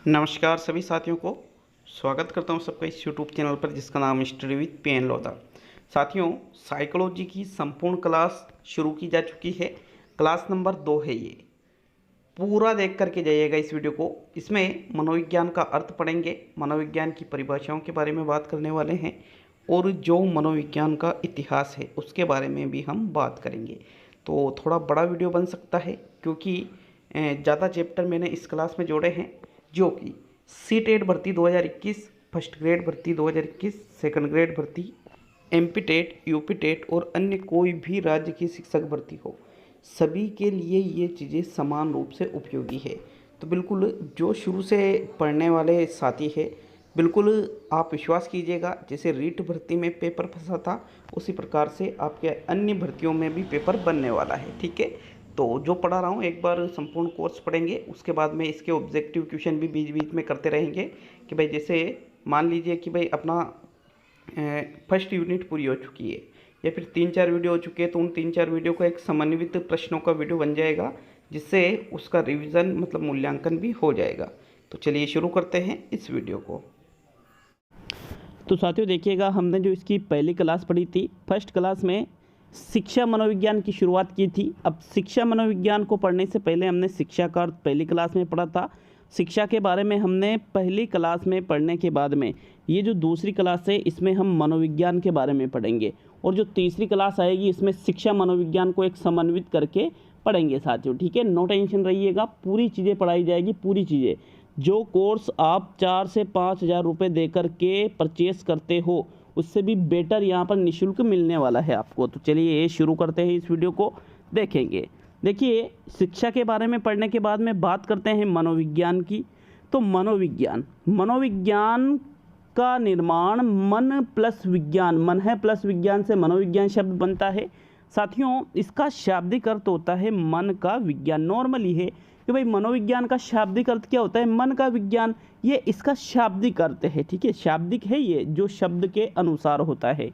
नमस्कार सभी साथियों को स्वागत करता हूं सबका इस यूट्यूब चैनल पर जिसका नाम स्टडी विद पीएन लोधा। साथियों, साइकोलॉजी की संपूर्ण क्लास शुरू की जा चुकी है। क्लास नंबर 2 है ये। पूरा देख करके जाइएगा इस वीडियो को। इसमें मनोविज्ञान का अर्थ पढ़ेंगे, मनोविज्ञान की परिभाषाओं के बारे में बात करने वाले हैं और जो मनोविज्ञान का इतिहास है उसके बारे में भी हम बात करेंगे। तो थोड़ा बड़ा वीडियो बन सकता है क्योंकि ज़्यादा चैप्टर मैंने इस क्लास में जोड़े हैं, जो कि सी-टेट भर्ती 2021, फर्स्ट ग्रेड भर्ती 2021, सेकंड ग्रेड भर्ती, एमपी टेट, यूपी टेट और अन्य कोई भी राज्य की शिक्षक भर्ती हो, सभी के लिए ये चीज़ें समान रूप से उपयोगी है। तो बिल्कुल जो शुरू से पढ़ने वाले साथी है, बिल्कुल आप विश्वास कीजिएगा, जैसे रीट भर्ती में पेपर फंसा था उसी प्रकार से आपके अन्य भर्तियों में भी पेपर बनने वाला है। ठीक है, तो जो पढ़ा रहा हूँ एक बार संपूर्ण कोर्स पढ़ेंगे, उसके बाद में इसके ऑब्जेक्टिव क्वेश्चन भी बीच बीच में करते रहेंगे कि भाई जैसे मान लीजिए कि भाई अपना फर्स्ट यूनिट पूरी हो चुकी है या फिर 3-4 वीडियो हो चुके हैं, तो उन 3-4 वीडियो का एक समन्वित प्रश्नों का वीडियो बन जाएगा जिससे उसका रिवीजन मतलब मूल्यांकन भी हो जाएगा। तो चलिए शुरू करते हैं इस वीडियो को। तो साथियों देखिएगा, हमने जो इसकी पहली क्लास पढ़ी थी, फर्स्ट क्लास में शिक्षा मनोविज्ञान की शुरुआत की थी। अब शिक्षा मनोविज्ञान को पढ़ने से पहले हमने शिक्षा का अर्थ पहली क्लास में पढ़ा था। शिक्षा के बारे में हमने पहली क्लास में पढ़ने के बाद में ये जो दूसरी क्लास है इसमें हम मनोविज्ञान के बारे में पढ़ेंगे, और जो तीसरी क्लास आएगी इसमें शिक्षा मनोविज्ञान को एक समन्वित करके पढ़ेंगे साथियों। ठीक है, नो टेंशन रहिएगा, पूरी चीज़ें पढ़ाई जाएगी, पूरी चीज़ें। जो कोर्स आप 4 से 5 हज़ार रुपये दे करके परचेस करते हो उससे भी बेटर यहाँ पर निःशुल्क मिलने वाला है आपको। तो चलिए ये शुरू करते हैं, इस वीडियो को देखेंगे। देखिए, शिक्षा के बारे में पढ़ने के बाद में बात करते हैं मनोविज्ञान की। तो मनोविज्ञान का निर्माण मन प्लस विज्ञान, मन है प्लस विज्ञान से मनोविज्ञान शब्द बनता है। साथियों, इसका शाब्दिक अर्थ होता है मन का विज्ञान। नॉर्मली है कि भाई मनोविज्ञान का शाब्दिक अर्थ क्या होता है, मन का विज्ञान, ये इसका शाब्दिक अर्थ है। ठीक है, शाब्दिक है ये, जो शब्द के अनुसार होता है।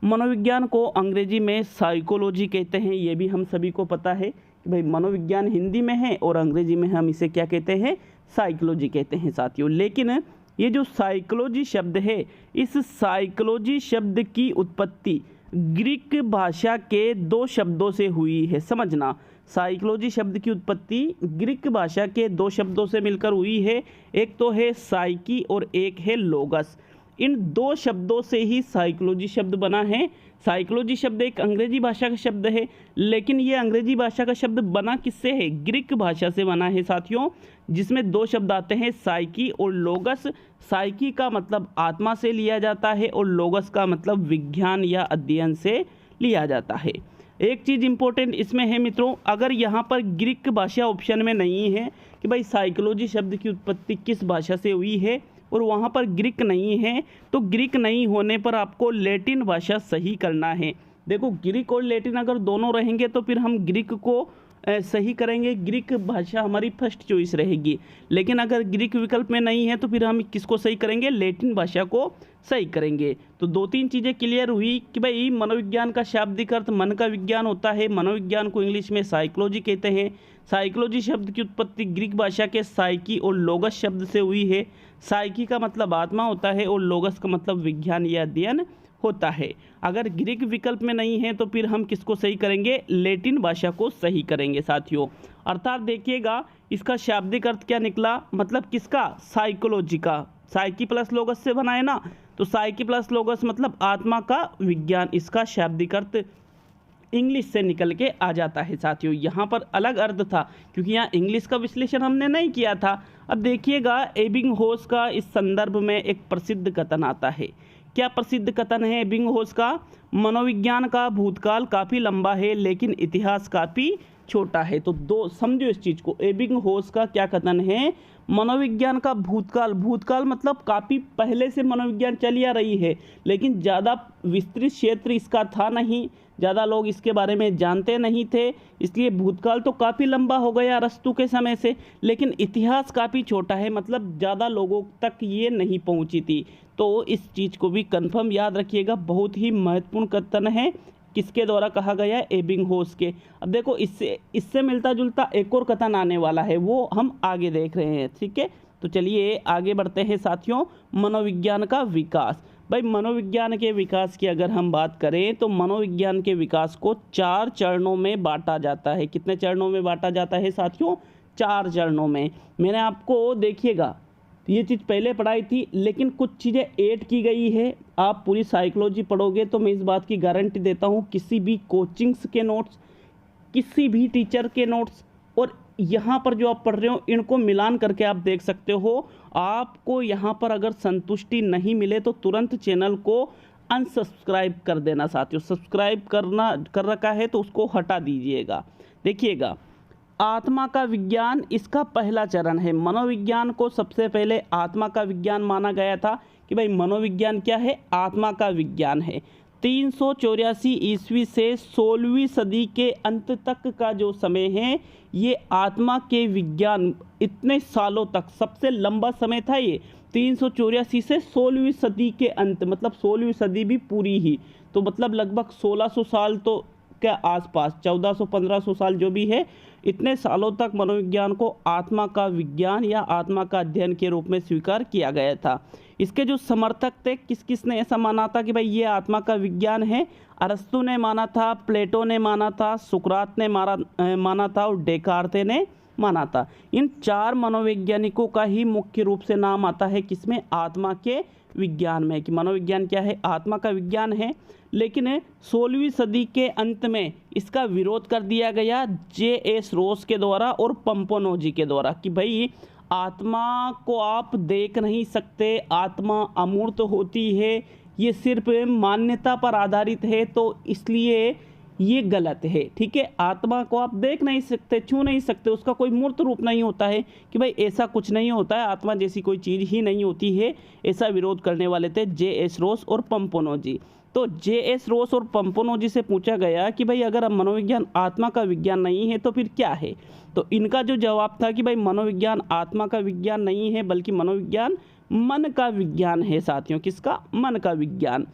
मनोविज्ञान को अंग्रेजी में साइकोलॉजी कहते हैं, ये भी हम सभी को पता है कि भाई मनोविज्ञान हिंदी में है और अंग्रेजी में हम इसे क्या कहते हैं, साइकोलॉजी कहते हैं साथियों। लेकिन ये जो साइकोलॉजी शब्द है, इस साइकोलॉजी शब्द की उत्पत्ति ग्रीक भाषा के 2 शब्दों से हुई है। समझना, साइकोलॉजी शब्द की उत्पत्ति ग्रीक भाषा के 2 शब्दों से मिलकर हुई है। एक तो है साइकी और एक है लोगस। इन 2 शब्दों से ही साइकोलॉजी शब्द बना है। साइकोलॉजी शब्द एक अंग्रेजी भाषा का शब्द है, लेकिन ये अंग्रेजी भाषा का शब्द बना किससे है, ग्रीक भाषा से बना है साथियों, जिसमें 2 शब्द आते हैं, साइकी और लोगस। साइकी का मतलब आत्मा से लिया जाता है और लोगस का मतलब विज्ञान या अध्ययन से लिया जाता है। एक चीज़ इंपॉर्टेंट इसमें है मित्रों, अगर यहाँ पर ग्रीक भाषा ऑप्शन में नहीं है कि भाई साइकोलॉजी शब्द की उत्पत्ति किस भाषा से हुई है और वहाँ पर ग्रीक नहीं है, तो ग्रीक नहीं होने पर आपको लैटिन भाषा सही करना है। देखो, ग्रीक और लैटिन अगर दोनों रहेंगे तो फिर हम ग्रीक को सही करेंगे, ग्रीक भाषा हमारी फर्स्ट चॉइस रहेगी। लेकिन अगर ग्रीक विकल्प में नहीं है तो फिर हम किसको सही करेंगे, लैटिन भाषा को सही करेंगे। तो 2-3 चीज़ें क्लियर हुई कि भाई मनोविज्ञान का शाब्दिक अर्थ मन का विज्ञान होता है। मनोविज्ञान को इंग्लिश में साइकोलॉजी कहते हैं। साइकोलॉजी शब्द की उत्पत्ति ग्रीक भाषा के साइकी और लोगस शब्द से हुई है। साइकी का मतलब आत्मा होता है और लोगस का मतलब विज्ञान या अध्ययन होता है। अगर ग्रीक विकल्प में नहीं है तो फिर हम किसको सही करेंगे, लैटिन भाषा को सही करेंगे साथियों। अर्थात देखिएगा, इसका शाब्दिक अर्थ क्या निकला, मतलब किसका, साइकोलॉजी का। साइकी प्लस लोगस से बना है ना, तो साइकी प्लस लोगस मतलब आत्मा का विज्ञान, इसका शाब्दिक अर्थ इंग्लिश से निकल के आ जाता है साथियों। यहाँ पर अलग अर्थ था क्योंकि यहाँ इंग्लिश का विश्लेषण हमने नहीं किया था। अब देखिएगा, एबिंगहॉस का इस संदर्भ में एक प्रसिद्ध कथन आता है। क्या प्रसिद्ध कथन है एबिंगहॉस का, मनोविज्ञान का भूतकाल काफ़ी लंबा है लेकिन इतिहास काफ़ी छोटा है। तो 2 समझो इस चीज़ को, एबिंगहॉस का क्या कथन है, मनोविज्ञान का भूतकाल मतलब काफ़ी पहले से मनोविज्ञान चली आ रही है, लेकिन ज़्यादा विस्तृत क्षेत्र इसका था नहीं, ज़्यादा लोग इसके बारे में जानते नहीं थे, इसलिए भूतकाल तो काफ़ी लंबा हो गया अरस्तू के समय से, लेकिन इतिहास काफ़ी छोटा है, मतलब ज़्यादा लोगों तक ये नहीं पहुंची थी। तो इस चीज़ को भी कंफर्म याद रखिएगा, बहुत ही महत्वपूर्ण कथन है। किसके द्वारा कहा गया है, एबिंगहॉस के। अब देखो, इससे मिलता जुलता एक और कथन आने वाला है, वो हम आगे देख रहे हैं। ठीक है, तो चलिए आगे बढ़ते हैं साथियों। मनोविज्ञान का विकास। भाई मनोविज्ञान के विकास की अगर हम बात करें तो मनोविज्ञान के विकास को 4 चरणों में बांटा जाता है। कितने चरणों में बांटा जाता है साथियों? 4 चरणों में। मैंने आपको देखिएगा ये चीज़ पहले पढ़ाई थी, लेकिन कुछ चीज़ें ऐड की गई है। आप पूरी साइकोलॉजी पढ़ोगे तो मैं इस बात की गारंटी देता हूँ, किसी भी कोचिंग्स के नोट्स, किसी भी टीचर के नोट्स और यहाँ पर जो आप पढ़ रहे हो, इनको मिलान करके आप देख सकते हो। आपको यहाँ पर अगर संतुष्टि नहीं मिले तो तुरंत चैनल को अनसब्सक्राइब कर देना साथियों। सब्सक्राइब कर रखा है तो उसको हटा दीजिएगा। देखिएगा, आत्मा का विज्ञान इसका पहला चरण है। मनोविज्ञान को सबसे पहले आत्मा का विज्ञान माना गया था कि भाई मनोविज्ञान क्या है? आत्मा का विज्ञान है। 384 ईस्वी से 16वीं सदी के अंत तक का जो समय है, ये आत्मा के विज्ञान, इतने सालों तक सबसे लंबा समय था ये। 384 से 16वीं सदी के अंत, मतलब 16वीं सदी भी पूरी ही, तो मतलब लगभग 1600 साल तो क्या आसपास, 1400-1500 साल जो भी है, इतने सालों तक मनोविज्ञान को आत्मा का विज्ञान या आत्मा का अध्ययन के रूप में स्वीकार किया गया था। इसके जो समर्थक थे, किसने ऐसा माना था कि भाई ये आत्मा का विज्ञान है? अरस्तु ने माना था, प्लेटो ने माना था, सुकरात ने माना था और डेकार्ते ने माना था। इन 4 मनोवैज्ञानिकों का ही मुख्य रूप से नाम आता है किसमें? आत्मा के विज्ञान में, कि मनोविज्ञान क्या है? आत्मा का विज्ञान है। लेकिन 16वीं सदी के अंत में इसका विरोध कर दिया गया J.S. रोस के द्वारा और पंपोनोजी के द्वारा, कि भाई आत्मा को आप देख नहीं सकते, आत्मा अमूर्त होती है, ये सिर्फ मान्यता पर आधारित है, तो इसलिए ये गलत है। ठीक है, आत्मा को आप देख नहीं सकते, छू नहीं सकते, उसका कोई मूर्त रूप नहीं होता है, कि भाई ऐसा कुछ नहीं होता है, आत्मा जैसी कोई चीज़ ही नहीं होती है। ऐसा विरोध करने वाले थे J.S. रोस और पंपोनोजी। तो J.S. रोस और पंपोनोजी से पूछा गया कि भाई अगर मनोविज्ञान आत्मा का विज्ञान नहीं है तो फिर क्या है? तो इनका जो जवाब था कि भाई मनोविज्ञान आत्मा का विज्ञान नहीं है, बल्कि मनोविज्ञान मन का विज्ञान है साथियों। किसका? मन का विज्ञान।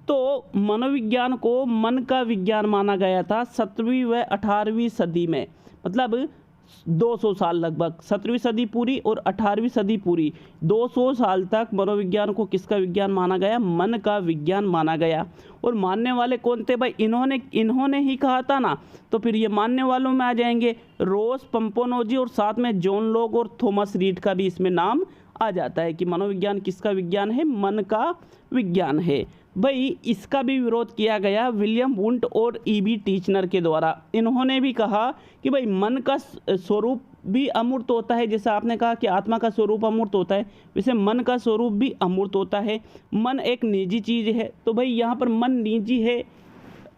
तो मनोविज्ञान को मन का विज्ञान माना गया था 17वीं व 18वीं सदी में, मतलब 200 साल लगभग, 17वीं सदी पूरी और 18वीं सदी पूरी, 200 साल तक मनोविज्ञान को किसका विज्ञान माना गया? मन का विज्ञान माना गया। और मानने वाले कौन थे भाई? इन्होंने ही कहा था ना, तो फिर ये मानने वालों में आ जाएंगे रोस, पंपोनोजी और साथ में जॉन लॉक और थॉमस रीड का भी इसमें नाम आ जाता है कि मनोविज्ञान किसका विज्ञान है? मन का विज्ञान है। भाई इसका भी विरोध किया गया विलियम वुंट और E.B. टीचनर के द्वारा। इन्होंने भी कहा कि भाई मन का स्वरूप भी अमूर्त होता है, जैसा आपने कहा कि आत्मा का स्वरूप अमूर्त होता है, वैसे मन का स्वरूप भी अमूर्त होता है। मन एक निजी चीज़ है, तो भाई यहाँ पर मन निजी है,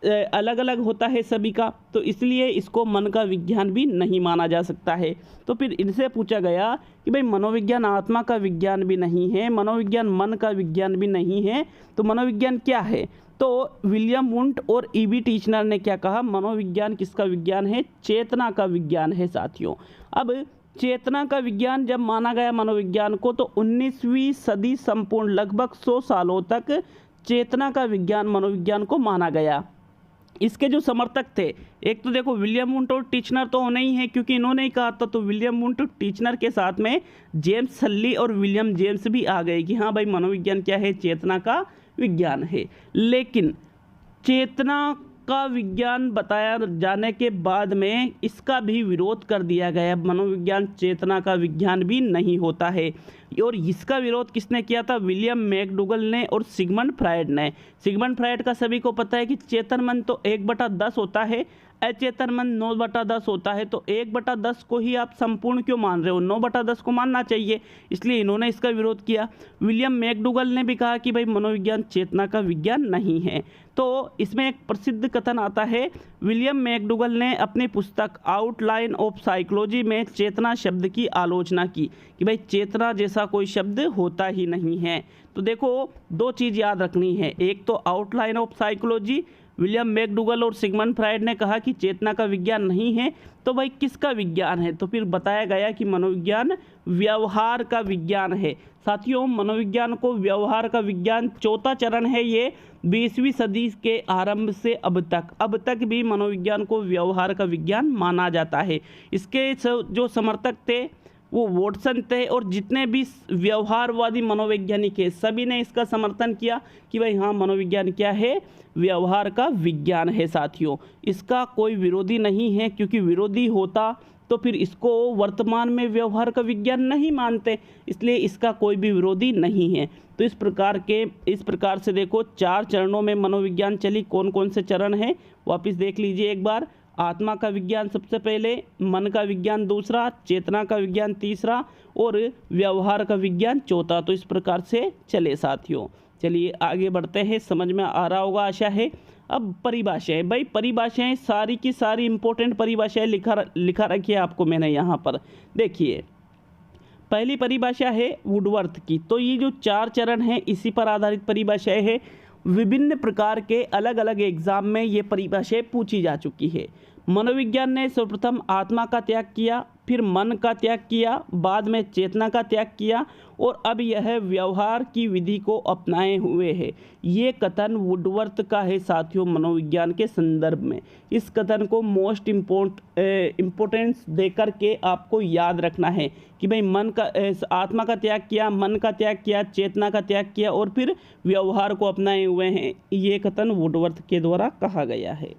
अलग अलग होता है सभी का, तो इसलिए इसको मन का विज्ञान भी नहीं माना जा सकता है। तो फिर इनसे पूछा गया कि भाई मनोविज्ञान आत्मा का विज्ञान भी नहीं है, मनोविज्ञान मन का विज्ञान भी नहीं है, तो मनोविज्ञान क्या है? तो विलियम वुंट और E.B. टीचनर ने क्या कहा? मनोविज्ञान किसका विज्ञान है? चेतना का विज्ञान है साथियों। अब चेतना का विज्ञान जब माना गया मनोविज्ञान को, तो 19वीं सदी संपूर्ण लगभग 100 सालों तक चेतना का विज्ञान मनोविज्ञान को माना गया। इसके जो समर्थक थे, एक तो देखो विलियम वुंट और टीचनर तो होना ही है क्योंकि इन्होंने ही कहा था, तो विलियम वुंट और टीचनर के साथ में जेम्स हल्ली और विलियम जेम्स भी आ गए कि हाँ भाई मनोविज्ञान क्या है? चेतना का विज्ञान है। लेकिन चेतना का विज्ञान बताया जाने के बाद में इसका भी विरोध कर दिया गया, मनोविज्ञान चेतना का विज्ञान भी नहीं होता है। और इसका विरोध किसने किया था? विलियम मैकडूगल ने और सिगमंड फ्रायड ने। सिगमंड फ्रायड का सभी को पता है कि चेतन मन तो 1/10 होता है, अचेतन मन 9/10 होता है, तो 1/10 को ही आप संपूर्ण क्यों मान रहे हो? 9/10 को मानना चाहिए, इसलिए इन्होंने इसका विरोध किया। विलियम मैकडूगल ने भी कहा कि भाई मनोविज्ञान चेतना का विज्ञान नहीं है। तो इसमें एक प्रसिद्ध कथन आता है, विलियम मैकडूगल ने अपनी पुस्तक आउटलाइन ऑफ साइकोलॉजी में चेतना शब्द की आलोचना की कि भाई चेतना जैसा कोई शब्द होता ही नहीं है। तो देखो 2 चीज़ याद रखनी है, एक तो outline of psychology, William McDougall और सिगमंड फ्रायड ने कहा कि चेतना का विज्ञान नहीं है, तो भाई किसका विज्ञान है? तो फिर बताया गया कि मनोविज्ञान व्यवहार का विज्ञान है। साथियों मनोविज्ञान को व्यवहार का विज्ञान, चौथा चरण है ये 20वीं सदी के आरंभ से अब तक भी मनोविज्ञान को व्यवहार का विज्ञान माना जाता है। इसके जो समर्थक थे वो वॉटसन थे और जितने भी व्यवहारवादी मनोवैज्ञानिक है सभी ने इसका समर्थन किया कि भाई हाँ, मनोविज्ञान क्या है, व्यवहार का विज्ञान है साथियों। इसका कोई विरोधी नहीं है, क्योंकि विरोधी होता तो फिर इसको वर्तमान में व्यवहार का विज्ञान नहीं मानते, इसलिए इसका कोई भी विरोधी नहीं है। तो इस प्रकार से देखो 4 चरणों में मनोविज्ञान चली। कौन कौन से चरण हैं वापस देख लीजिए एक बार। आत्मा का विज्ञान सबसे पहले, मन का विज्ञान दूसरा, चेतना का विज्ञान तीसरा और व्यवहार का विज्ञान चौथा। तो इस प्रकार से चले साथियों। चलिए आगे बढ़ते हैं, समझ में आ रहा होगा आशा है। अब परिभाषाएं, भाई परिभाषाएं सारी की सारी इंपॉर्टेंट परिभाषाएं लिखा रखी है आपको मैंने यहाँ पर। देखिए पहली परिभाषा है वुडवर्थ की। तो ये जो 4 चरण हैं इसी पर आधारित परिभाषाएं है। विभिन्न प्रकार के अलग अलग एग्जाम में ये परिभाषाएं पूछी जा चुकी है। मनोविज्ञान ने सर्वप्रथम आत्मा का त्याग किया, फिर मन का त्याग किया, बाद में चेतना का त्याग किया और अब यह व्यवहार की विधि को अपनाए हुए है। ये कथन वुडवर्थ का है साथियों मनोविज्ञान के संदर्भ में। इस कथन को मोस्ट इम्पोर्टेंस देकर के आपको याद रखना है कि भाई आत्मा का त्याग किया, मन का त्याग किया, चेतना का त्याग किया और फिर व्यवहार को अपनाए हुए हैं। ये कथन वुडवर्थ के द्वारा कहा गया है।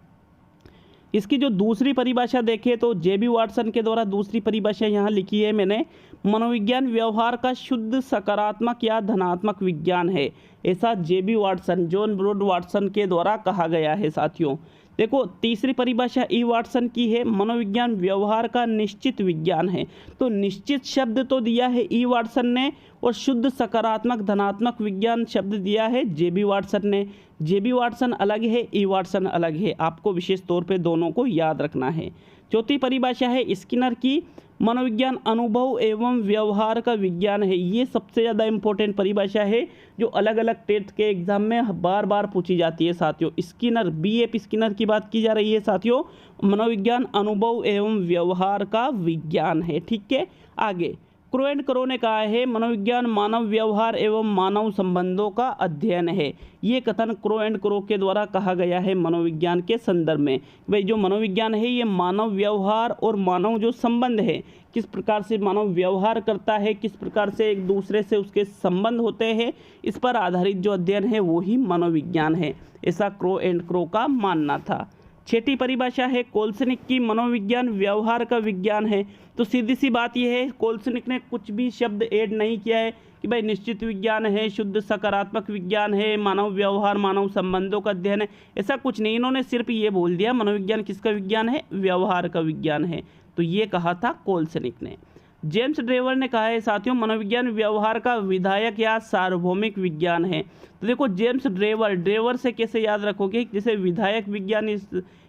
इसकी जो दूसरी परिभाषा देखें तो जेबी वाटसन के द्वारा दूसरी परिभाषा यहाँ लिखी है मैंने। मनोविज्ञान व्यवहार का शुद्ध सकारात्मक या धनात्मक विज्ञान है, ऐसा जेबी वाटसन, जॉन ब्रोड वाटसन के द्वारा कहा गया है साथियों। देखो तीसरी परिभाषा ई वाटसन की है। मनोविज्ञान व्यवहार का निश्चित विज्ञान है। तो निश्चित शब्द तो दिया है ई वाटसन ने और शुद्ध सकारात्मक धनात्मक विज्ञान शब्द दिया है जेबी वाटसन ने। जेबी वाटसन अलग है, ई वाटसन अलग है, आपको विशेष तौर पे दोनों को याद रखना है। चौथी परिभाषा है स्किनर की। मनोविज्ञान अनुभव एवं व्यवहार का विज्ञान है। ये सबसे ज़्यादा इम्पोर्टेंट परिभाषा है जो अलग अलग टेस्ट के एग्जाम में बार बार पूछी जाती है साथियों। Skinner, B.F. स्किनर की बात की जा रही है साथियों। मनोविज्ञान अनुभव एवं व्यवहार का विज्ञान है। ठीक है, आगे क्रो एंड क्रो ने कहा है मनोविज्ञान मानव व्यवहार एवं मानव संबंधों का अध्ययन है। ये कथन क्रो एंड क्रो के द्वारा कहा गया है मनोविज्ञान के संदर्भ में। भाई जो मनोविज्ञान है ये मानव व्यवहार और मानव जो संबंध है, किस प्रकार से मानव व्यवहार करता है, किस प्रकार से एक दूसरे से उसके संबंध होते हैं, इस पर आधारित जो अध्ययन है वो ही मनोविज्ञान है, ऐसा क्रो एंड क्रो का मानना था। छठी परिभाषा है कोल्सनिक की। मनोविज्ञान व्यवहार का विज्ञान है। तो सीधी सी बात यह है कोल्सनिक ने कुछ भी शब्द ऐड नहीं किया है कि भाई निश्चित विज्ञान है, शुद्ध सकारात्मक विज्ञान है, मानव व्यवहार मानव संबंधों का अध्ययन है, ऐसा कुछ नहीं। इन्होंने सिर्फ ये बोल दिया मनोविज्ञान किसका विज्ञान है, व्यवहार का विज्ञान है। तो ये कहा था कोल्सनिक ने। जेम्स ड्रेवर ने कहा है साथियों मनोविज्ञान व्यवहार का विधायक या सार्वभौमिक विज्ञान है। तो देखो जेम्स ड्रेवर से कैसे याद रखोगे, जैसे विधायक विज्ञान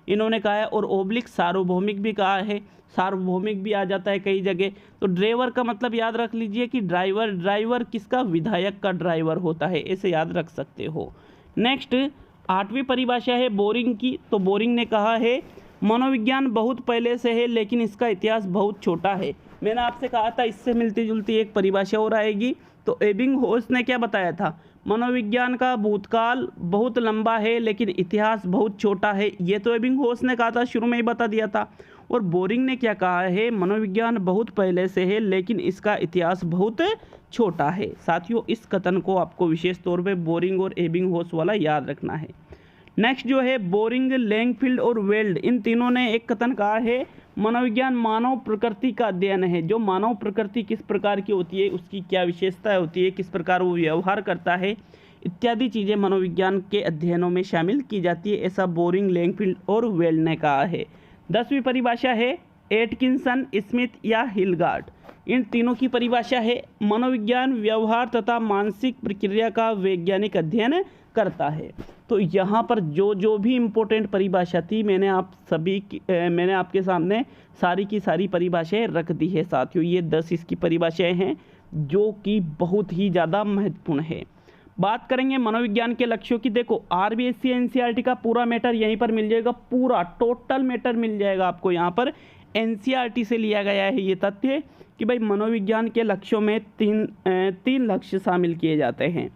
इन्होंने कहा है और ओब्लिक सार्वभौमिक भी कहा है, सार्वभौमिक भी आ जाता है कई जगह। तो ड्रेवर का मतलब याद रख लीजिए कि ड्राइवर किसका, विधायक का ड्राइवर होता है, ऐसे याद रख सकते हो। नेक्स्ट 8वीं परिभाषा है बोरिंग की। तो बोरिंग ने कहा है मनोविज्ञान बहुत पहले से है लेकिन इसका इतिहास बहुत छोटा है। मैंने आपसे कहा था इससे मिलती जुलती एक परिभाषा और आएगी। तो एबिंगहॉस ने क्या बताया था, मनोविज्ञान का भूतकाल बहुत लंबा है लेकिन इतिहास बहुत छोटा है। ये तो एबिंगहॉस ने कहा था, शुरू में ही बता दिया था। और बोरिंग ने क्या कहा है, मनोविज्ञान बहुत पहले से है लेकिन इसका इतिहास बहुत छोटा है। साथियों इस कथन को आपको विशेष तौर पे बोरिंग और एबिंगहॉस वाला याद रखना है। नेक्स्ट जो है बोरिंग, लैंगफील्ड और वेल्ड, इन तीनों ने एक कथन कहा है मनोविज्ञान मानव प्रकृति का अध्ययन है। जो मानव प्रकृति किस प्रकार की होती है, उसकी क्या विशेषता होती है, किस प्रकार वो व्यवहार करता है, इत्यादि चीज़ें मनोविज्ञान के अध्ययनों में शामिल की जाती है, ऐसा बोरिंग, लैंगफील्ड और वेल्ड ने कहा है। 10वीं परिभाषा है एटकिंसन, स्मिथ या हिलगार्ड, इन तीनों की परिभाषा है मनोविज्ञान व्यवहार तथा मानसिक प्रक्रिया का वैज्ञानिक अध्ययन करता है। तो यहाँ पर जो भी इम्पोर्टेंट परिभाषा थी मैंने आपके सामने सारी की सारी परिभाषाएं रख दी है साथियों। ये 10 इसकी परिभाषाएं हैं जो कि बहुत ही ज़्यादा महत्वपूर्ण है। बात करेंगे मनोविज्ञान के लक्ष्यों की। देखो RBSC NCERT का पूरा मैटर यहीं पर मिल जाएगा, पूरा टोटल मैटर मिल जाएगा आपको। यहाँ पर NCERT से लिया गया है ये तथ्य कि भाई मनोविज्ञान के लक्ष्यों में तीन लक्ष्य शामिल किए जाते हैं।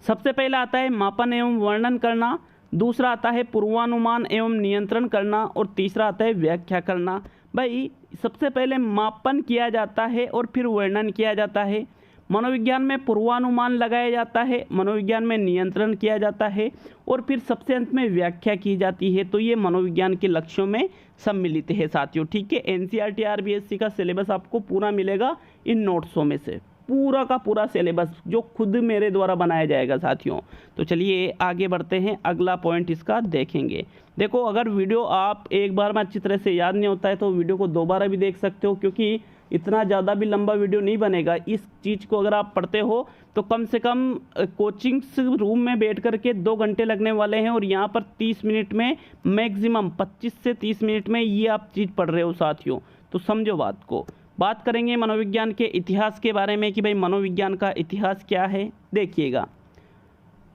सबसे पहला आता है मापन एवं वर्णन करना, दूसरा आता है पूर्वानुमान एवं नियंत्रण करना और तीसरा आता है व्याख्या करना। भाई सबसे पहले मापन किया जाता है और फिर वर्णन किया जाता है। मनोविज्ञान में पूर्वानुमान लगाया जाता है, मनोविज्ञान में नियंत्रण किया जाता है और फिर सबसे अंत में व्याख्या की जाती है। तो ये मनोविज्ञान के लक्ष्यों में सम्मिलित है साथियों। ठीक है, एनसीईआरटी आरबीएससी का सिलेबस आपको पूरा मिलेगा इन नोट्सों में से, पूरा का पूरा सिलेबस जो खुद मेरे द्वारा बनाया जाएगा साथियों। तो चलिए आगे बढ़ते हैं, अगला पॉइंट इसका देखेंगे। देखो, अगर वीडियो आप एक बार में अच्छी तरह से याद नहीं होता है तो वीडियो को दोबारा भी देख सकते हो, क्योंकि इतना ज़्यादा भी लंबा वीडियो नहीं बनेगा। इस चीज़ को अगर आप पढ़ते हो तो कम से कम कोचिंग्स रूम में बैठ कर के 2 घंटे लगने वाले हैं और यहाँ पर 30 मिनट में, मैक्सिमम 25 से 30 मिनट में ये आप चीज़ पढ़ रहे हो साथियों। तो समझो बात को। बात करेंगे मनोविज्ञान के इतिहास के बारे में कि भाई मनोविज्ञान का इतिहास क्या है। देखिएगा,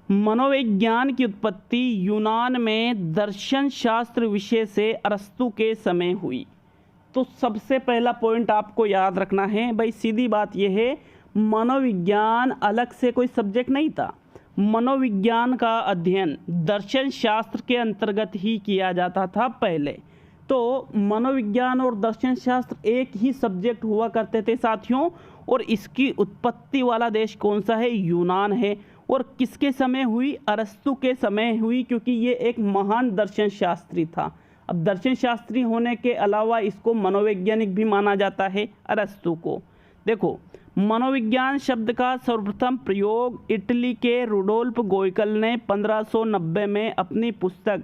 मनोविज्ञान की उत्पत्ति यूनान में दर्शन शास्त्र विषय से अरस्तु के समय हुई। तो सबसे पहला पॉइंट आपको याद रखना है भाई, सीधी बात यह है, मनोविज्ञान अलग से कोई सब्जेक्ट नहीं था। मनोविज्ञान का अध्ययन दर्शन शास्त्र के अंतर्गत ही किया जाता था पहले। तो मनोविज्ञान और दर्शन शास्त्र एक ही सब्जेक्ट हुआ करते थे साथियों। और इसकी उत्पत्ति वाला देश कौन सा है? यूनान है। और किसके समय हुई? अरस्तु के समय हुई, क्योंकि ये एक महान दर्शन शास्त्री था। अब दर्शन शास्त्री होने के अलावा इसको मनोवैज्ञानिक भी माना जाता है, अरस्तु को। देखो, मनोविज्ञान शब्द का सर्वप्रथम प्रयोग इटली के रुडोल्फ गोइकल ने 1590 में अपनी पुस्तक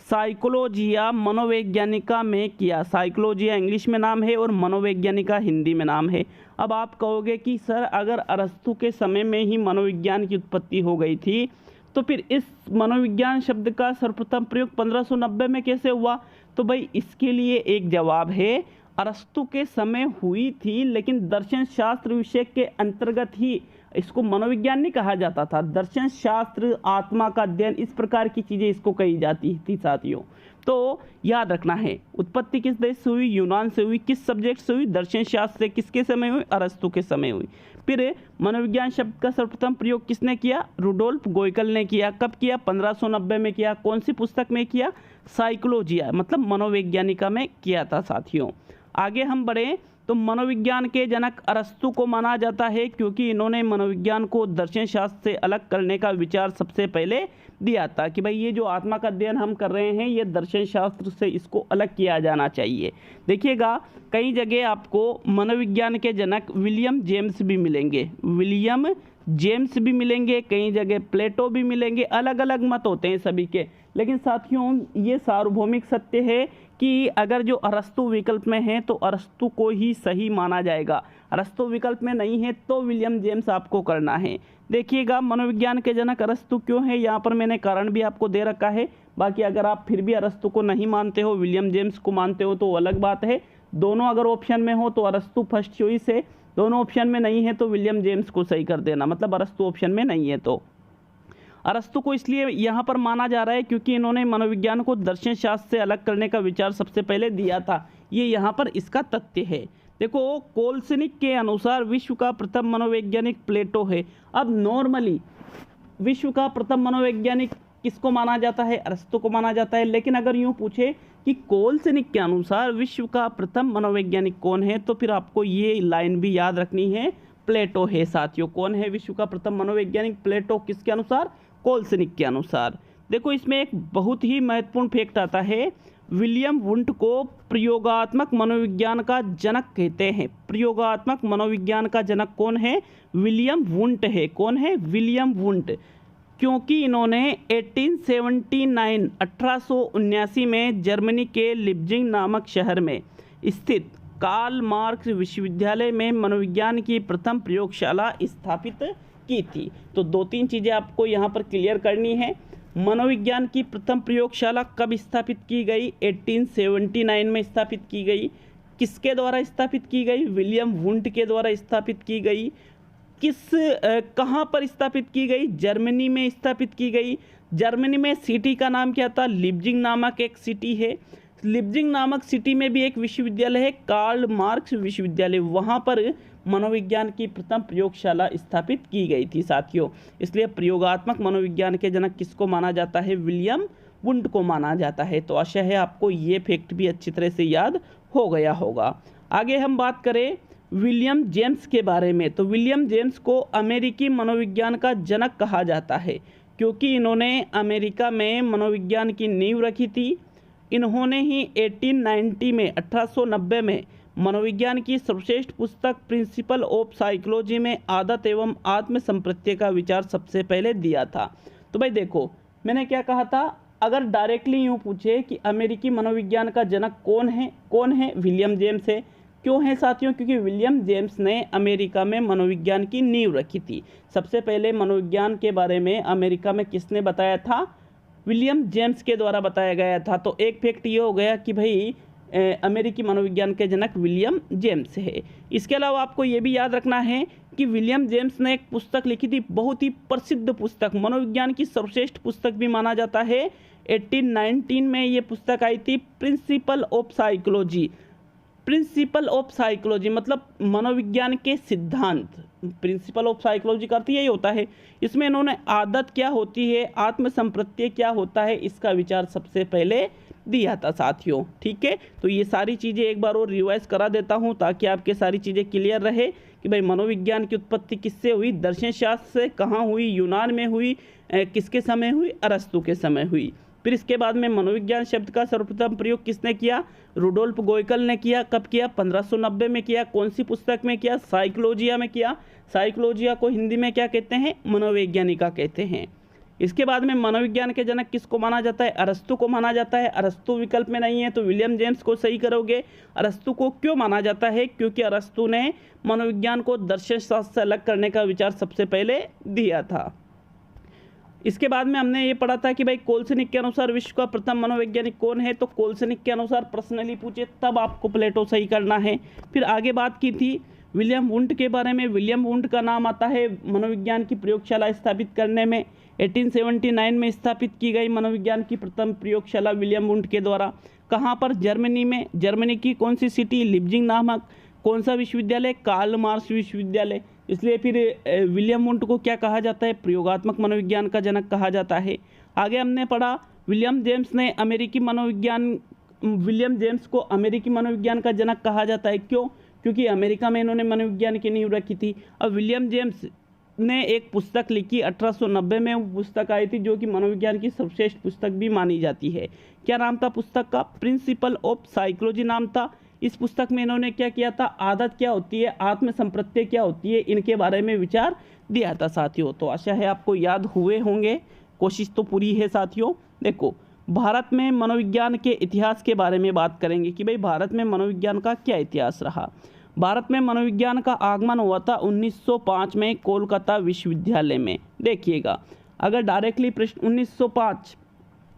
साइकोलॉजिया मनोवैज्ञानिका में किया। साइकोलॉजिया इंग्लिश में नाम है और मनोवैज्ञानिका हिंदी में नाम है। अब आप कहोगे कि सर, अगर अरस्तु के समय में ही मनोविज्ञान की उत्पत्ति हो गई थी तो फिर इस मनोविज्ञान शब्द का सर्वप्रथम प्रयोग 1590 में कैसे हुआ? तो भाई इसके लिए एक जवाब है, अरस्तु के समय हुई थी, लेकिन दर्शन शास्त्र विषय के अंतर्गत ही, इसको मनोविज्ञान नहीं कहा जाता था। दर्शन शास्त्र, आत्मा का अध्ययन, इस प्रकार की चीज़ें इसको कही जाती थी साथियों। तो याद रखना है, उत्पत्ति किस देश से हुई? यूनान से हुई। किस सब्जेक्ट से हुई? दर्शन शास्त्र से। किसके समय हुई? अरस्तु के समय हुई। फिर मनोविज्ञान शब्द का सर्वप्रथम प्रयोग किसने किया? रुडोल्फ गोइकल ने किया। कब किया? 1590 में किया। कौन सी पुस्तक में किया? साइकोलॉजिया, मतलब मनोवैज्ञानिका में किया था साथियों। आगे हम बढ़े तो मनोविज्ञान के जनक अरस्तु को माना जाता है, क्योंकि इन्होंने मनोविज्ञान को दर्शन शास्त्र से अलग करने का विचार सबसे पहले दिया था कि भाई ये जो आत्मा का अध्ययन हम कर रहे हैं, ये दर्शन शास्त्र से इसको अलग किया जाना चाहिए। देखिएगा, कई जगह आपको मनोविज्ञान के जनक विलियम जेम्स भी मिलेंगे, विलियम जेम्स भी मिलेंगे, कई जगह प्लेटो भी मिलेंगे। अलग अलग मत होते हैं सभी के, लेकिन साथियों ये सार्वभौमिक सत्य है कि अगर जो अरस्तु विकल्प में है तो अरस्तु को ही सही माना जाएगा। अरस्तु विकल्प में नहीं है तो विलियम जेम्स आपको करना है। देखिएगा, मनोविज्ञान के जनक अरस्तु क्यों है, यहाँ पर मैंने कारण भी आपको दे रखा है। बाकी अगर आप फिर भी अरस्तु को नहीं मानते हो, विलियम जेम्स को मानते हो, तो अलग बात है। दोनों अगर ऑप्शन में हो तो अरस्तु फर्स्ट चॉइस है, दोनों ऑप्शन में नहीं है तो विलियम जेम्स को सही कर देना, मतलब अरस्तु ऑप्शन में नहीं है। तो अरस्तु को इसलिए यहाँ पर माना जा रहा है क्योंकि इन्होंने मनोविज्ञान को दर्शन शास्त्र से अलग करने का विचार सबसे पहले दिया था। ये यहाँ पर इसका तथ्य है। देखो, कोलसनिक के अनुसार विश्व का प्रथम मनोवैज्ञानिक प्लेटो है। अब नॉर्मली विश्व का प्रथम मनोवैज्ञानिक किसको माना जाता है? अरस्तु को माना जाता है। लेकिन अगर यूँ पूछे कि कोलसनिक के अनुसार विश्व का प्रथम मनोवैज्ञानिक कौन है, तो फिर आपको ये लाइन भी याद रखनी है, प्लेटो है साथियों। कौन है विश्व का प्रथम मनोवैज्ञानिक? प्लेटो। किसके अनुसार? कोलसनिक के अनुसार। देखो, इसमें एक बहुत ही महत्वपूर्ण फैक्ट आता है, विलियम वुंट को प्रयोगात्मक मनोविज्ञान का जनक कहते हैं। प्रयोगात्मक मनोविज्ञान का जनक कौन है? विलियम वुंट है। कौन है? William Wundt. क्योंकि इन्होंने 1879 में जर्मनी के लिप्जिंग नामक शहर में स्थित कार्ल मार्क्स विश्वविद्यालय में मनोविज्ञान की प्रथम प्रयोगशाला स्थापित की थी। तो 2-3 चीज़ें आपको यहाँ पर क्लियर करनी है। मनोविज्ञान की प्रथम प्रयोगशाला कब स्थापित की गई? 1879 में स्थापित की गई। किसके द्वारा स्थापित की गई? विलियम वुंट के द्वारा स्थापित की गई। कहाँ पर स्थापित की गई? जर्मनी में स्थापित की गई। जर्मनी में सिटी का नाम क्या था? लिप्जिंग नामक एक सिटी है। लिप्जिंग नामक सिटी में भी एक विश्वविद्यालय है, कार्ल मार्क्स विश्वविद्यालय। वहाँ पर मनोविज्ञान की प्रथम प्रयोगशाला स्थापित की गई थी साथियों। इसलिए प्रयोगात्मक मनोविज्ञान के जनक किसको माना जाता है? विलियम वुंट को माना जाता है। तो आशा है आपको ये फैक्ट भी अच्छी तरह से याद हो गया होगा। आगे हम बात करें विलियम जेम्स के बारे में, तो विलियम जेम्स को अमेरिकी मनोविज्ञान का जनक कहा जाता है, क्योंकि इन्होंने अमेरिका में मनोविज्ञान की नींव रखी थी। इन्होंने ही 1890 में मनोविज्ञान की सर्वश्रेष्ठ पुस्तक प्रिंसिपल ऑफ साइकोलॉजी में आदत एवं आत्म संप्रत्यय का विचार सबसे पहले दिया था। तो भाई देखो, मैंने क्या कहा था, अगर डायरेक्टली यूँ पूछे कि अमेरिकी मनोविज्ञान का जनक कौन है, विलियम जेम्स है। क्यों है साथियों? क्योंकि विलियम जेम्स ने अमेरिका में मनोविज्ञान की नींव रखी थी। सबसे पहले मनोविज्ञान के बारे में अमेरिका में किसने बताया था? विलियम जेम्स के द्वारा बताया गया था। तो एक फैक्ट ये हो गया कि भाई अमेरिकी मनोविज्ञान के जनक विलियम जेम्स है। इसके अलावा आपको ये भी याद रखना है कि विलियम जेम्स ने एक पुस्तक लिखी थी, बहुत ही प्रसिद्ध पुस्तक, मनोविज्ञान की सर्वश्रेष्ठ पुस्तक भी माना जाता है। 1819 में ये पुस्तक आई थी, principle of psychology. Principle of psychology मतलब मनोविज्ञान के सिद्धांत। प्रिंसिपल ऑफ साइकोलॉजी का अर्थ यही होता है। इसमें इन्होंने आदत क्या होती है, आत्म संप्रत्यय क्या होता है, इसका विचार सबसे पहले दिया था साथियों। ठीक है, तो ये सारी चीज़ें एक बार और रिवाइज करा देता हूँ ताकि आपके सारी चीज़ें क्लियर रहे कि भाई मनोविज्ञान की उत्पत्ति किससे हुई, दर्शन शास्त्र से, कहाँ हुई, यूनान में हुई, किसके समय हुई, अरस्तु के समय हुई। फिर इसके बाद में मनोविज्ञान शब्द का सर्वप्रथम प्रयोग किसने किया? रुडोल्फ गोयकल ने किया। कब किया? 1590 में किया। कौन सी पुस्तक में किया? साइकोलॉजिया में किया। साइकोलॉजिया को हिंदी में क्या कहते हैं? मनोवैज्ञानिका कहते हैं। इसके बाद में मनोविज्ञान के जनक किसको माना जाता है? अरस्तु को माना जाता है। अरस्तु विकल्प में नहीं है तो विलियम जेम्स को सही करोगे। अरस्तु को क्यों माना जाता है? क्योंकि अरस्तु ने मनोविज्ञान को दर्शन शास्त्र से अलग करने का विचार सबसे पहले दिया था। इसके बाद में हमने ये पढ़ा था कि भाई कोलसनिक के अनुसार विश्व का प्रथम मनोवैज्ञानिक कौन है? तो कोलसनिक के अनुसार पर्सनली पूछे तब आपको प्लेटो सही करना है। फिर आगे बात की थी विलियम वुंट के बारे में। विलियम वुंट का नाम आता है मनोविज्ञान की प्रयोगशाला स्थापित करने में। 1879 में स्थापित की गई मनोविज्ञान की प्रथम प्रयोगशाला विलियम वुंट के द्वारा। कहाँ पर? जर्मनी में। जर्मनी की कौन सी सिटी? लिप्जिंग नामक। कौन सा विश्वविद्यालय? कार्ल मार्क्स विश्वविद्यालय। इसलिए फिर विलियम वुंट को क्या कहा जाता है? प्रयोगात्मक मनोविज्ञान का जनक कहा जाता है। आगे हमने पढ़ा विलियम जेम्स को अमेरिकी मनोविज्ञान का जनक कहा जाता है। क्यों? क्योंकि अमेरिका में इन्होंने मनोविज्ञान की नींव रखी थी। अब विलियम जेम्स ने एक पुस्तक लिखी 1890 में, वो पुस्तक आई थी जो कि मनोविज्ञान की सर्वश्रेष्ठ पुस्तक भी मानी जाती है। क्या नाम था पुस्तक का? प्रिंसिपल ऑफ साइकोलॉजी नाम था। इस पुस्तक में इन्होंने क्या किया था? आदत क्या होती है, आत्म संप्रत्यय क्या होती है, इनके बारे में विचार दिया था साथियों। तो आशा है आपको याद हुए होंगे, कोशिश तो पूरी है साथियों। देखो, भारत में मनोविज्ञान के इतिहास के बारे में बात करेंगे कि भाई भारत में मनोविज्ञान का क्या इतिहास रहा। भारत में मनोविज्ञान का आगमन हुआ था 1905 में कोलकाता विश्वविद्यालय में। देखिएगा, अगर डायरेक्टली प्रश्न 1905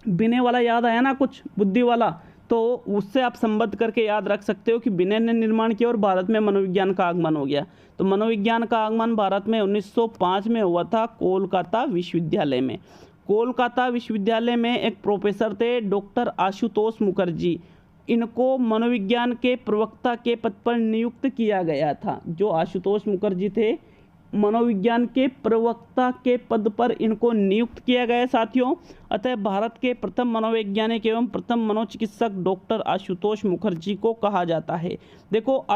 बिने वाला याद आया ना, कुछ बुद्धि वाला, तो उससे आप संबद्ध करके याद रख सकते हो कि बिने ने निर्माण किया और भारत में मनोविज्ञान का आगमन हो गया। तो मनोविज्ञान का आगमन भारत में 1905 में हुआ था कोलकाता विश्वविद्यालय में। कोलकाता विश्वविद्यालय में एक प्रोफेसर थे डॉक्टर आशुतोष मुखर्जी। इनको मनोविज्ञान के प्रवक्ता के पद पर नियुक्त किया गया था। जो आशुतोष मुखर्जी थे, मनोविज्ञान के प्रवक्ता के पद पर इनको नियुक्त किया गया साथियों। अतः भारत के प्रथम मनोवैज्ञानिक एवं प्रथम मनोचिकित्सक डॉक्टर आशुतोष मुखर्जी को कहा जाता है। देखो,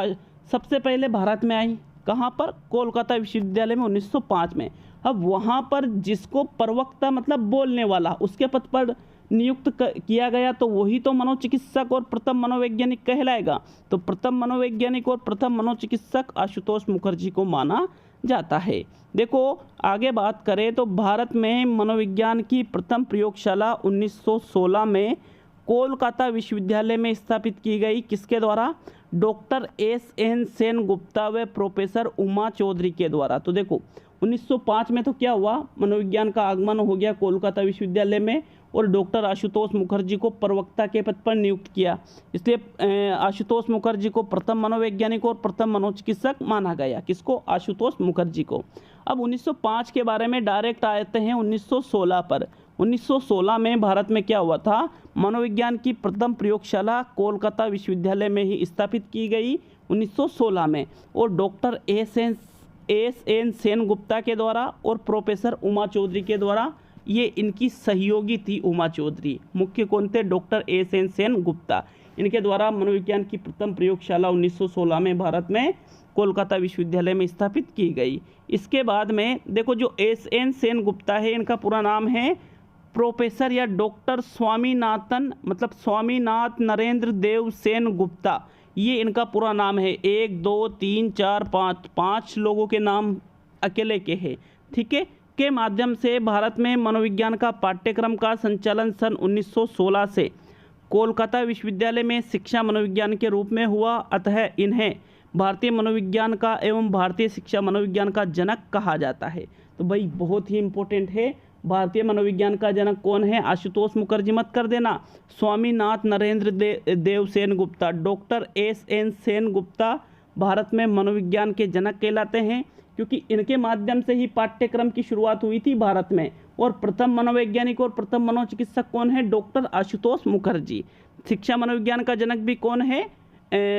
सबसे पहले भारत में आई कहाँ पर? कोलकाता विश्वविद्यालय में 1905 में। अब वहाँ पर जिसको प्रवक्ता मतलब बोलने वाला, उसके पद पर नियुक्त किया गया, तो वही तो मनोचिकित्सक और प्रथम मनोवैज्ञानिक कहलाएगा। तो प्रथम मनोवैज्ञानिक और प्रथम मनोचिकित्सक आशुतोष मुखर्जी को माना जाता है। देखो, आगे बात करें तो भारत में मनोविज्ञान की प्रथम प्रयोगशाला 1916 में कोलकाता विश्वविद्यालय में स्थापित की गई। किसके द्वारा? Doctor SN. सेनगुप्ता व प्रोफेसर उमा चौधरी के द्वारा। तो देखो, 1905 में तो क्या हुआ? मनोविज्ञान का आगमन हो गया कोलकाता विश्वविद्यालय में और डॉक्टर आशुतोष मुखर्जी को प्रवक्ता के पद पर नियुक्त किया। इसलिए आशुतोष मुखर्जी को प्रथम मनोवैज्ञानिक और प्रथम मनोचिकित्सक माना गया। किसको? आशुतोष मुखर्जी को। अब 1905 के बारे में डायरेक्ट आते हैं 1916 पर। 1916 में भारत में क्या हुआ था? मनोविज्ञान की प्रथम प्रयोगशाला कोलकाता विश्वविद्यालय में ही स्थापित की गई 1916 में और डॉक्टर एस.एन. सेनगुप्ता के द्वारा और प्रोफेसर उमा चौधरी के द्वारा ये इनकी सहयोगी थी उमा चौधरी। मुख्य कौन थे? Doctor S N. सेन गुप्ता। इनके द्वारा मनोविज्ञान की प्रथम प्रयोगशाला 1916 में भारत में कोलकाता विश्वविद्यालय में स्थापित की गई। इसके बाद में देखो जो एस.एन. सेन गुप्ता है, इनका पूरा नाम है प्रोफेसर या डॉक्टर स्वामीनाथन, मतलब स्वामीनाथ नरेंद्र देव सेन गुप्ता, ये इनका पूरा नाम है। 1 2 3 4 5 लोगों के नाम अकेले के हैं, ठीक है। के माध्यम से भारत में मनोविज्ञान का पाठ्यक्रम का संचालन सन 1916 से कोलकाता विश्वविद्यालय में शिक्षा मनोविज्ञान के रूप में हुआ। अतः इन्हें भारतीय मनोविज्ञान का एवं भारतीय शिक्षा मनोविज्ञान का जनक कहा जाता है। तो भाई बहुत ही इम्पोर्टेंट है, भारतीय मनोविज्ञान का जनक कौन है? आशुतोष मुखर्जी मत कर देना। स्वामीनाथ नरेंद्र देव सेन गुप्ता, डॉक्टर एस.एन. सेन गुप्ता भारत में मनोविज्ञान के जनक कहलाते हैं, क्योंकि इनके माध्यम से ही पाठ्यक्रम की शुरुआत हुई थी भारत में। और प्रथम मनोवैज्ञानिक और प्रथम मनोचिकित्सक कौन है? डॉक्टर आशुतोष मुखर्जी। शिक्षा मनोविज्ञान का जनक भी कौन है?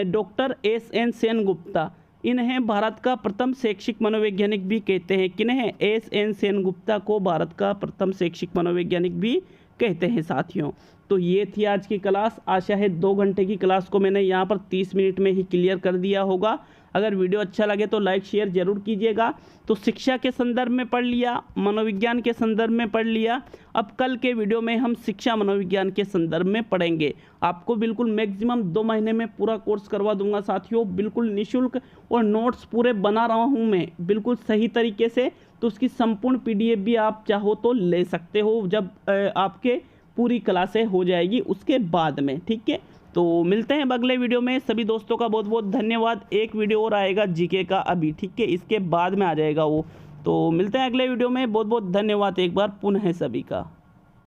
Doctor S N. सेन गुप्ता। इन्हें भारत का प्रथम शैक्षिक मनोवैज्ञानिक भी कहते हैं। किन्हें? एस.एन. सेन गुप्ता को भारत का प्रथम शैक्षिक मनोवैज्ञानिक भी कहते हैं साथियों। तो ये थी आज की क्लास। आशा है 2 घंटे की क्लास को मैंने यहाँ पर 30 मिनट में ही क्लियर कर दिया होगा। अगर वीडियो अच्छा लगे तो लाइक शेयर जरूर कीजिएगा। तो शिक्षा के संदर्भ में पढ़ लिया, मनोविज्ञान के संदर्भ में पढ़ लिया। अब कल के वीडियो में हम शिक्षा मनोविज्ञान के संदर्भ में पढ़ेंगे। आपको बिल्कुल मैक्सिमम 2 महीने में पूरा कोर्स करवा दूंगा साथियों, बिल्कुल निःशुल्क, और नोट्स पूरे बना रहा हूँ मैं बिल्कुल सही तरीके से। तो उसकी संपूर्ण PDF भी आप चाहो तो ले सकते हो जब आपके पूरी क्लासें हो जाएगी उसके बाद में, ठीक है। तो मिलते हैं अब अगले वीडियो में। सभी दोस्तों का बहुत बहुत धन्यवाद। एक वीडियो और आएगा GK का अभी, ठीक है, इसके बाद में आ जाएगा वो। तो मिलते हैं अगले वीडियो में। बहुत बहुत धन्यवाद एक बार पुनः सभी का।